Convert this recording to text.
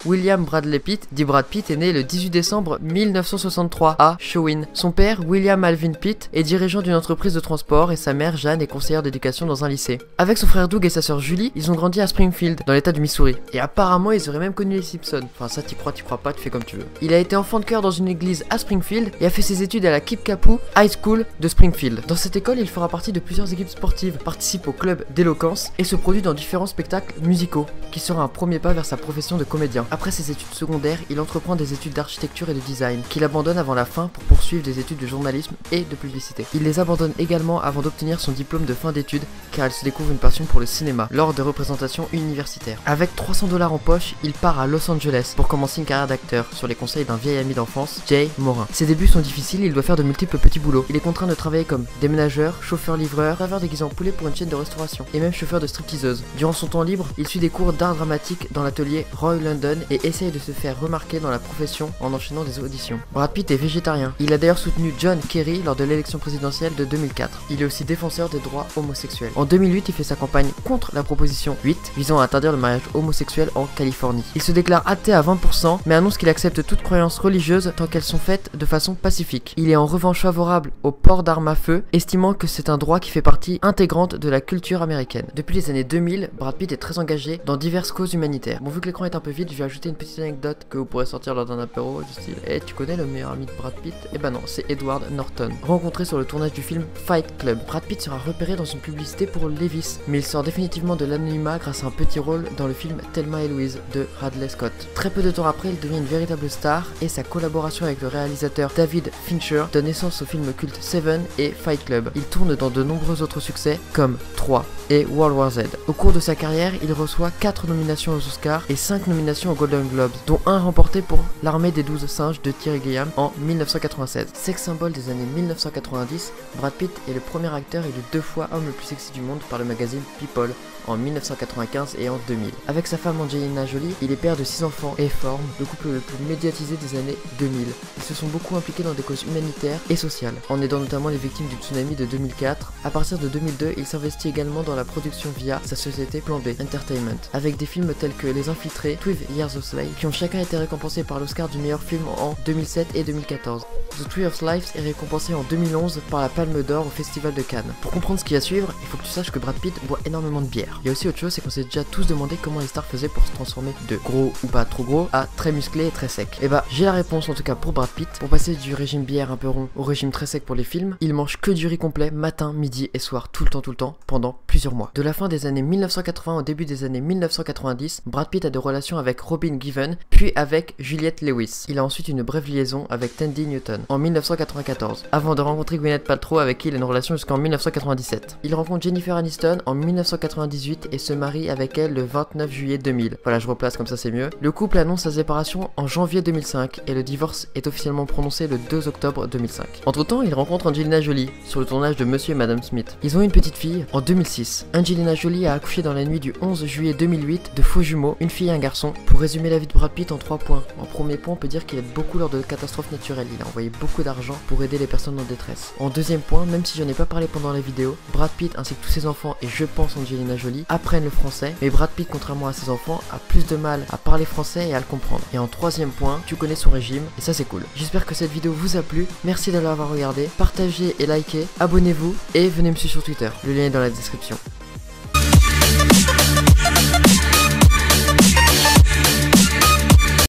William Bradley Pitt, dit Brad Pitt, est né le 18 décembre 1963 à Shawin. Son père, William Alvin Pitt, est dirigeant d'une entreprise de transport et sa mère, Jeanne, est conseillère d'éducation dans un lycée. Avec son frère Doug et sa sœur Julie, ils ont grandi à Springfield, dans l'état du Missouri. Et apparemment, ils auraient même connu les Simpsons. Enfin, ça, t'y crois pas, tu fais comme tu veux. Il a été enfant de chœur dans une église à Springfield et a fait ses études à la Kipkapu High School de Springfield. Dans cette école, il fera partie de plusieurs équipes sportives, participe au club d'éloquence et se produit dans différents spectacles musicaux, qui sera un premier pas vers sa profession de comédien. Après ses études secondaires, il entreprend des études d'architecture et de design, qu'il abandonne avant la fin pour poursuivre des études de journalisme et de publicité. Il les abandonne également avant d'obtenir son diplôme de fin d'études, car il se découvre une passion pour le cinéma lors de représentations universitaires. Avec 300 $ en poche, il part à Los Angeles pour commencer une carrière d'acteur sur les conseils d'un vieil ami d'enfance, Jay Morin. Ses débuts sont difficiles, il doit faire de multiples petits boulots. Il est contraint de travailler comme déménageur, chauffeur-livreur, serveur déguisé en poulet pour une chaîne de restauration, et même chauffeur de stripteaseuse. Durant son temps libre, il suit des cours d'art dramatique dans l'atelier Roy London et essaye de se faire remarquer dans la profession en enchaînant des auditions. Brad Pitt est végétarien. Il a d'ailleurs soutenu John Kerry lors de l'élection présidentielle de 2004. Il est aussi défenseur des droits homosexuels. En 2008, il fait sa campagne contre la proposition 8 visant à interdire le mariage homosexuel en Californie. Il se déclare athée à 20%, mais annonce qu'il accepte toute croyance religieuse tant qu'elles sont faites de façon pacifique. Il est en revanche favorable au port d'armes à feu, estimant que c'est un droit qui fait partie intégrante de la culture américaine. Depuis les années 2000, Brad Pitt est très engagé dans diverses causes humanitaires. Bon, vu que l'écran est un peu vide, je vais ajouter une petite anecdote que vous pourrez sortir lors d'un apéro du style tu connais le meilleur ami de Brad Pitt? Eh ben non, c'est Edward Norton. Rencontré sur le tournage du film Fight Club, Brad Pitt sera repéré dans une publicité pour Levi's, mais il sort définitivement de l'anonymat grâce à un petit rôle dans le film Thelma et Louise de Radley Scott. Très peu de temps après, il devient une véritable star et sa collaboration avec le réalisateur David Fincher donne naissance au film culte Seven et Fight Club. Il tourne dans de nombreux autres succès comme 3 et World War Z. Au cours de sa carrière, il reçoit 4 nominations aux Oscars et 5 nominations aux Golden Globes, dont un remporté pour L'Armée des 12 singes de Terry Gilliam en 1996. Sex symbole des années 1990, Brad Pitt est le premier acteur élu 2 fois homme le plus sexy du monde par le magazine People en 1995 et en 2000. Avec sa femme Angelina Jolie, il est père de 6 enfants et forme le couple le plus médiatisé des années 2000. Ils se sont beaucoup impliqués dans des causes humanitaires et sociales, en aidant notamment les victimes du tsunami de 2004. À partir de 2002, il s'investit également dans la production via sa société Plan B Entertainment, avec des films tels que Les Infiltrés, 12 Years of Slave, qui ont chacun été récompensés par l'Oscar du meilleur film en 2007 et 2014. The Tree of Life est récompensé en 2011 par la Palme d'Or au Festival de Cannes. Pour comprendre ce qui va suivre, il faut que tu saches que Brad Pitt boit énormément de bière. Il y a aussi autre chose, c'est qu'on s'est déjà tous demandé comment les stars faisaient pour se transformer de gros ou pas trop gros à très musclé et très sec. Et bah j'ai la réponse en tout cas pour Brad Pitt. Pour passer du régime bière un peu rond au régime très sec pour les films, il mange que du riz complet matin, midi et soir tout le temps pendant plusieurs mois. De la fin des années 1980 au début des années 1990, Brad Pitt a des relations avec Robin Given puis avec Juliette Lewis. Il a ensuite une brève liaison avec Tandy Newton en 1994 avant de rencontrer Gwyneth Paltrow avec qui il a une relation jusqu'en 1997. Il rencontre Jennifer Aniston en 1998 et se marie avec elle le 29 juillet 2000. Voilà, je replace comme ça c'est mieux. Le couple annonce sa séparation en janvier 2005 et le divorce est officiellement prononcé le 2 octobre 2005. Entre temps, il rencontre Angelina Jolie sur le tournage de Monsieur et Madame Smith. Ils ont une petite fille en 2006. Angelina Jolie a accouché dans la nuit du 11 juillet 2008 de faux jumeaux, une fille et un garçon. Pour résumer la vie de Brad Pitt en 3 points. En premier point, on peut dire qu'il aide beaucoup lors de catastrophes naturelles. Il a envoyé beaucoup d'argent pour aider les personnes en détresse. En deuxième point, même si j'en ai pas parlé pendant la vidéo, Brad Pitt ainsi que tous ses enfants et je pense Angelina Jolie apprennent le français, mais Brad Pitt, contrairement à ses enfants, a plus de mal à parler français et à le comprendre. Et en troisième point, tu connais son régime et ça c'est cool. J'espère que cette vidéo vous a plu, merci de l'avoir regardé, partagez et likez, abonnez-vous et venez me suivre sur Twitter, le lien est dans la description.